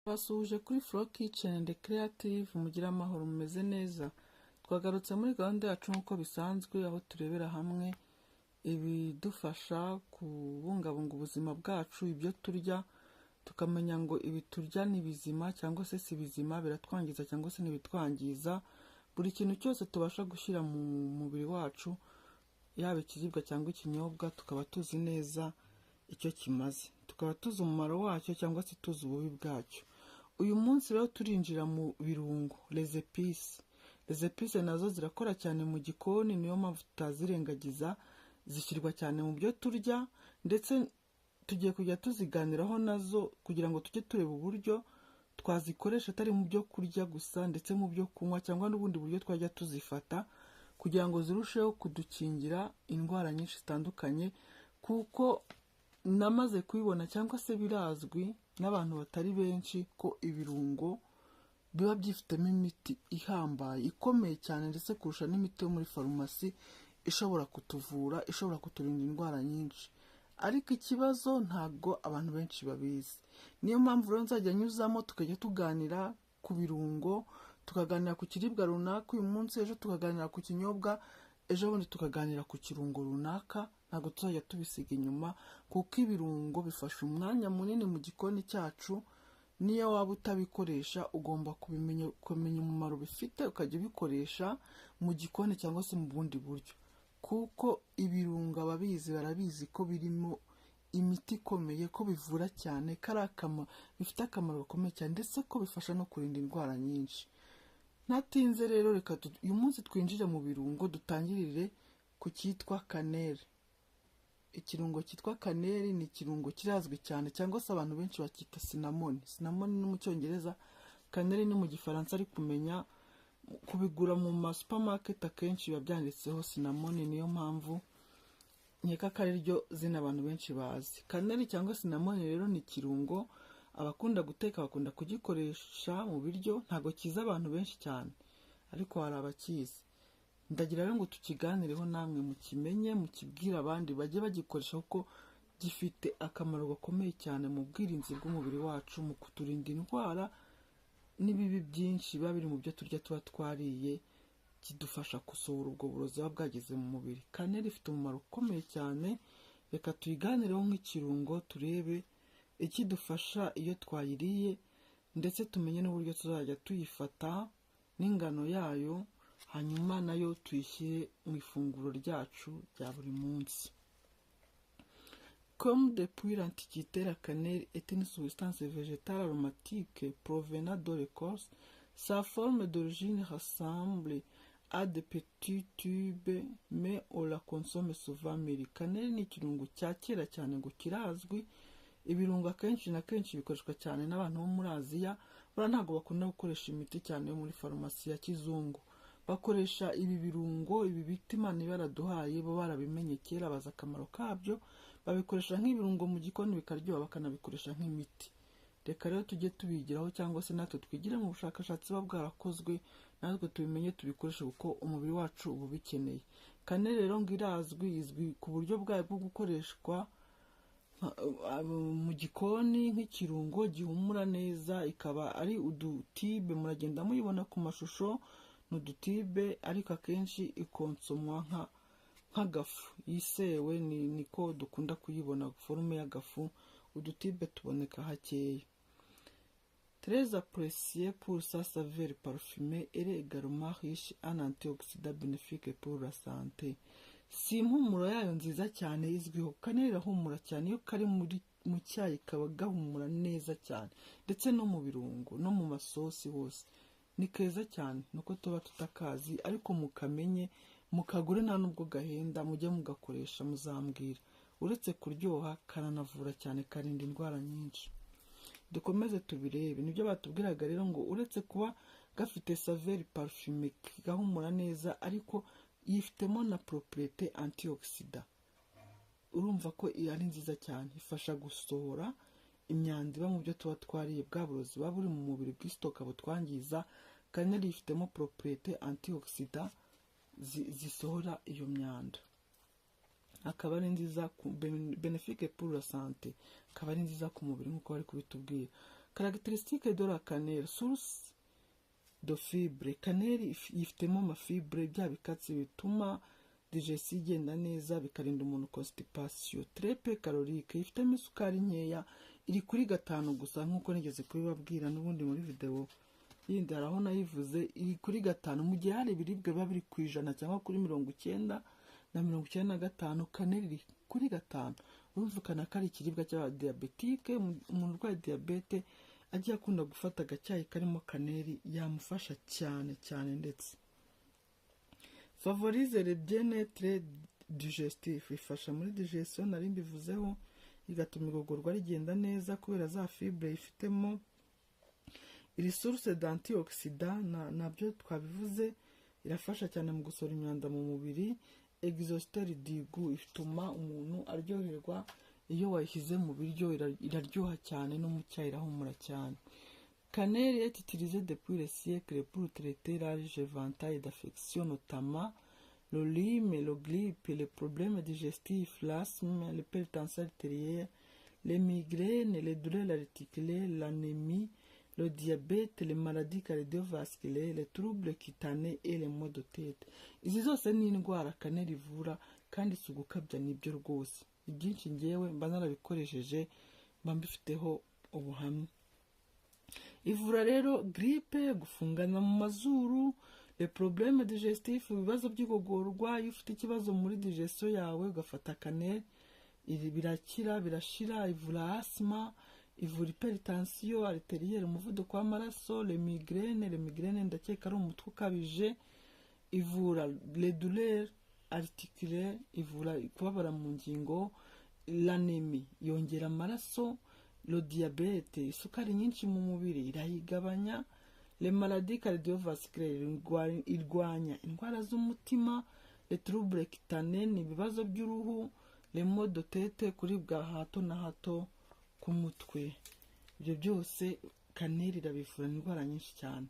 Basuhuje kuri Flow Kitchen and Creative, mugira amahoro mumeze neza. Twagarutse muri gahunda yacu nk'uko bisanzwe, aho turebera hamwe ibidufasha kubungabunga ubuzima bwacu, ibyo turya tukamenya ngo ibi turya ni bizima cyangwa se si bizima, biratwangiza cyangwa se ntibitwangiza. Buri kintu cyose tubasha gushyira mu mubiri wacu, yaba ikiribwa cyangwa ikinyobwa, tukaba tuzi neza icyo kimaze, tukaba tuzi umumaro wacyo cyangwa se tuzi ububi bwacyo. Uyu munsi rero turinjira mu birungo, les épices. Les épices nazo zirakora cyane mu gikoni, niyo mpamvu tutazirengagiza. Zishyirwa cyane mu byo turya, ndetse tugiye kujya tuziganiraho nazo kugira ngo tujye tureba uburyo twazikoresha atari mu byo kurya gusa, ndetse mu byo kunywa cyangwa n'ubundi buryo twajya tuzifata kugira ngo zirusheho kudukingira indwara nyinshi zitandukanye. Kuko namaze kubibona cyangwa se birazwi n'abantu batari benshi ko ibirungo biba byifitemo imiti ihambaye ikomeye cyane, ndetse kurusha n'imiti yo muri farumasi ishobora kutuvura, ishobora kuturinda indwara nyinshi. Ariko ikibazo ntabwo abantu benshi babizi. Niyo mpamvu rero nzajya nyuzamo tukajya tuganira ku birungo, tukaganira ku kiribwa runaka uyu munsi, ejo tukaganira ku kinyobwa, ejo bundi tukaganira ku kirungo runaka. Ntabwo tuzajya tubisiga inyuma, kuko ibirungo bifasha umwanya munini mu gikoni cyacu. Niyo waba utabikoresha ugomba kumenya umumaro bifite, ukajya ubikoresha mu gikoni cyangwa se mu bundi buryo. Kuko ibirungo ababizi barabizi ko birimo imiti ikomeye, ko bivura cyane, bifite akamaro gakomeye cyane, ndetse ko bifasha no kurinda indwara nyinshi. Ntatinze rero, reka uyu munsi twinjire mu birungo. Dutangirire ku cyitwa kaneri. Ikirungo cyitwa kaneri ni ikirungo kirazwi cyane, cyangwa se abantu benshi bakita cinnamon. Cinnamon ni mu cyongereza, kaneri ni mu gifaransa, ari kumenya kubigura mu ma supermarket akenshi biba byanditseho cinnamon. Niyo mpamvu nkeka ko ari ryo zina abantu benshi bazi. Kaneri cyangwa cinnamon rero ni ikirungo abakunda guteka bakunda kugikoresha mu biryo. Ntabwo kiza abantu benshi cyane, ariko hari abakizi. Ndagira rero ngo tukiganireho, namwe mukimenye, mukibwire abandi bajye bagikoresha, kuko gifite akamaro gakomeye cyane mu bwirinzi bw'umubiri wacu, mu kuturinda indwara n'ibibi byinshi biba biri mu byo turya tuba twariye. Kidufasha gusohora ubwo burozi buba bwageze mu mubiri. Kaneri ifite umumaro ukomeye cyane. Reka tuyiganireho nk'ikirungo, turebe ikidufasha iyo twayiriye, ndetse tumenye n'uburyo tuzajya tuyifata n'ingano yayo, hanyuma nayo tuyishyire mu ifunguro ryacu rya buri munsi. Comme depuis l'Antiquité, la cannelle est une substance végétale aromatique provenant de l'Écosse. Sa forme d'origine ressemble à des petits tubes, mais on la consomme souvent mûrie. Cannelle ni ikirungo cya kera cyane, ngo kirazwi. Ibirungo akenshi na kenshi bikoreshwa cyane n'abantu bo muri Aziya. Ntabwo bakunda gukoresha imiti cyane yo muri farumasi ya kizungu. Bakoresha ibi birungo, ibi biti Imana baraduhaye, bo barabimenye kera, bazi akamaro kabyo. Babikoresha nk'ibirungo mu gikoni bikaryoha, bakanabikoresha nk'imiti. Reka rero tujye tubigiraho, cyangwa se natwe twigire mu bushakashatsi buba bwarakozwe, natwe tubimenye tubikoreshe, kuko umubiri wacu uba ubikeneye. Kaneri rero ngo irazwi, izwi ku buryo bwayo bwo gukoreshwa mu gikoni nk'ikirungo gihumura neza. Ikaba ari udutibe, muragenda muyibona ku mashusho, ni udutibe, ariko akenshi ikonsomwa nk'agafu yisewe. Niko dukunda kuyibona, forume y'agafu. Udutibe tuboneka hakeya. Très apprécié pour sa saveur parfumée, elle est également riche en antioxydants bénéfiques pour la santé. Si impumuro yayo nziza cyane izwiho. Kaneri irahumura cyane, iyo kari mu cyayi kaba gahumura neza cyane, ndetse no mu birungo no mu masosi hose ni keza cyane. Nuko tuba tutakazi, ariko mukamenye, mukagure, nta nubwo gahenda, mujye mugakoresha, muzambwira. Uretse kuryoha, karanavura cyane, karinda indwara nyinshi. Dukomeze tubirebe. Nibyo batubwiraga rero, ngo uretse kuba gafite saveur parfumée, gahumura neza, ariko yifitemo na propriété antioxydant. Urumva ko ari nziza cyane, ifasha gusohora imyanda iba mu byo tuba twariye, bwa burozi buba buri mu mubiri bw'isitoka butwangiza. Kaneri yifitemo propriété antioxydant zisohora iyo myanda. Akaba ari nziza, bénéfique pour la santé, akaba ari nziza ku mubiri nk'uko bari kubitubwira. Caractéristique de la cannelle, source de fibre. Cannelle yifitemo amafibre, bya bikatsi bituma digestion igenda neza, bikarinda umuntu constipation. Très peu calorique, yifitemo isukari nkeya, iri kuri 5 gusa nkuko nigeze kubibabwira n'ubundi muri video yindi araho nayivuze, iri kuri 5 mu gihe hari ibiribwa biba biri ku 100 cyangwa kuri 90 na 95, cannelle iri kuri 5. Urumvikana ko ari ikiribwa cy'abadiabetike. Umuntu urwaye diabete agiye akunda gufata agacyayi karimo cannelle yamufasha cyane cyane. Ndetse favorise le bien-être digestif, ifasha muri digestion nari mbivuzeho, igatuma igogorwa rigenda neza kubera za fibre ifitemo. Iri source d'antioxydant nabyo twabivuze, irafasha cyane mu gusohora imyanda mu mubiri. Exhauster du goût, ituma umuntu aryoherwa iyo wayishyize mu biryo, iraryoha cyane no mu cyayi irahumura cyane. Cannelle est utilisée depuis les siècles pour traiter large éventail d'affections, notamment le rhume, le grippe, les problèmes digestifs, l'asthme, l'hypertension artérielle, les migraines, les douleurs articulaires, l'anémie, le diabète, les maladies cardiovasculaires, les troubles cutanés et les maux de tête. Izi zose ni indwara cannelle ivura, kandi si ugukabya nibyo rwose. Ibyinshi ngewe mba narabikoresheje, mba mbifiteho ubuhamya. Ivura rero grippe, gufungana mu mazuru, les problèmes digestifs, ibibazo by'igogorwa. Iyo ufite ikibazo muri digestion yawe ugafata cannelle, birakira birashira. Ivura asthma, ivura hypertension artérielle, umuvuduko w'amaraso, les migraines ndakeka ari umutwe ukabije. Ivura les douleurs articulaires, ivura kubabara mu ngingo. L'anémie, yongera amaraso. Le diabète, isukari nyinshi mu mubiri irayigabanya. Les maladies cardiovasculaires, irwanya indwara z'umutima. Les troubles cutanés, ibibazo by'uruhu. Les maux de tête, kuribwa hato na hato ku mutwe. Ibyo byose cannelle irabivura indwara nyinshi cyane.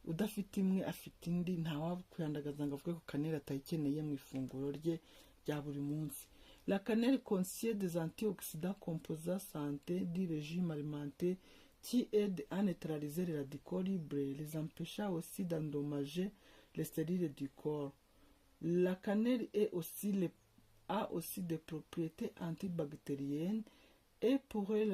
Udafite imwe afite indi, ntawakwiyandagaza ngo avuge ko cannelle atayikeneye mu ifunguro rye rya buri munsi. La cannelle contient des antioxydants composés santé du régime alimentaire qui aident à neutraliser les radicaux libres, les empêchant aussi d'endommager les cellules du corps. La cannelle a aussi des propriétés antibactériennes et pourrait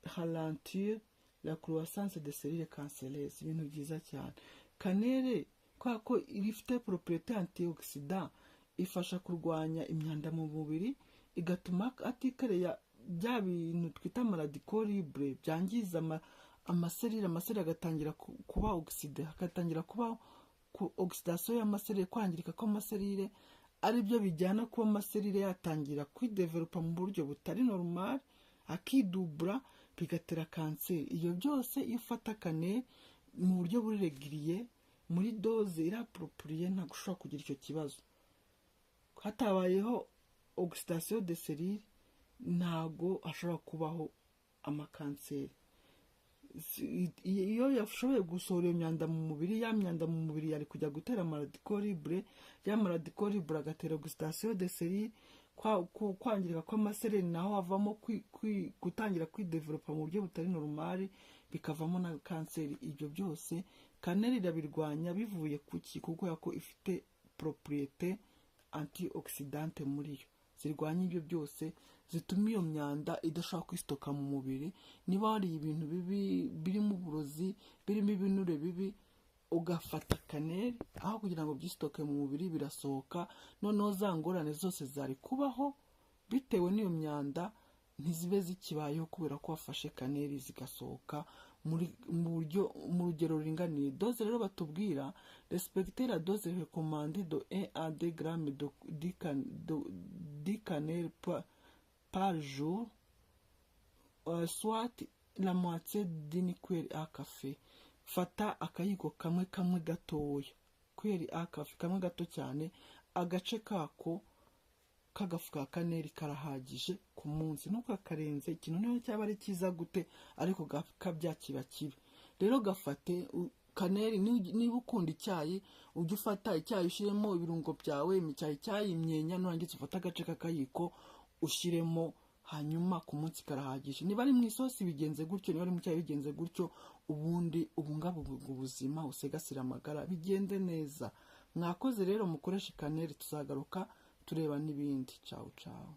ralentir la croissance des cellules cancéreuses. Ibintu byiza cyane. Cannelle kwa ko ifite propriété antioxydant, ifasha kurwanya imyanda mu mubiri, igatuma atikereya bya bintu twita radicaux libres byangiza amaserire agatangira kuba oxide, hagatangira kuba oxidation y'amaserire, kwangirika kw'amaserire, ari byo bijyana kuba amaserire yatangira kwidevelopa mu buryo butari normal, akidubura, bigatera kanseri. Iyo byose iyo ufata cannelle mu buryo buri regiriye, muri dose irapropriye, ntabwo ushobora kugira icyo kibazo. Hatabayeho oxidation de cellules, ntago hashobora kubaho amakanseri. Iyo yashoboye gusohora imyanda mu mubiri, ya myanda mu mubiri yari kujya gutera radicaux libres, ya radicaux libres agatera oxidation de cellules, kwangirika kw'amasereri naho havamo gutangira kwidevelopa mu buryo butari normal, bikavamo na kanseri. Ibyo byose cannelle irabirwanya bivuye kuki? Kuko yako ifite propriété antioxydante muri yo, zirwanya ibyo byose, zituma iyo myanda idashobora kwistoka mu mubiri. Niba hari ibintu bibi birimo uburozi, birimo ibinure bibi, ugafata cannelle, aho kugira ngo byistoke mu mubiri birasohoka, noneho za ngorane zose zari kubaho bitewe n'iyo myanda ntizibe zikibayeho, kubera ko wafashe cannelle zigasohoka mu rugero ruringaniye. Dose rero batubwira, respecter la dose recommandée de 1 à 2 grammes de cannelle par jour, soit la moitié d'une cuillère à café. Fata akayiko kamwe gatoya, cuillère à café kamwe gato cyane, agace kako k'agafu ka cannelle karahagije ku munsi. Nuko akarenze ikintu niyo cyaba ari cyiza gute, ariko kabya kiba kibi. Rero gafate cannelle. Niba ukunda icyayi, ujye ufata icyayi ushyiremo ibirungo byawe, icyayi imyenya, nurangiza ufata agace k'akayiko ushyiremo hanyuma ku munsi karahagije. Niba ari mu isosi bigenze gutyo, niba ari mu cyayi bigenze gutyo, ubundi ubungabunga ubuzima, usigasire amagara, bigende neza. Mwakoze rero, mukoreshe kaneri, tuzagaruka tureba n'ibindi. Ciao ciao.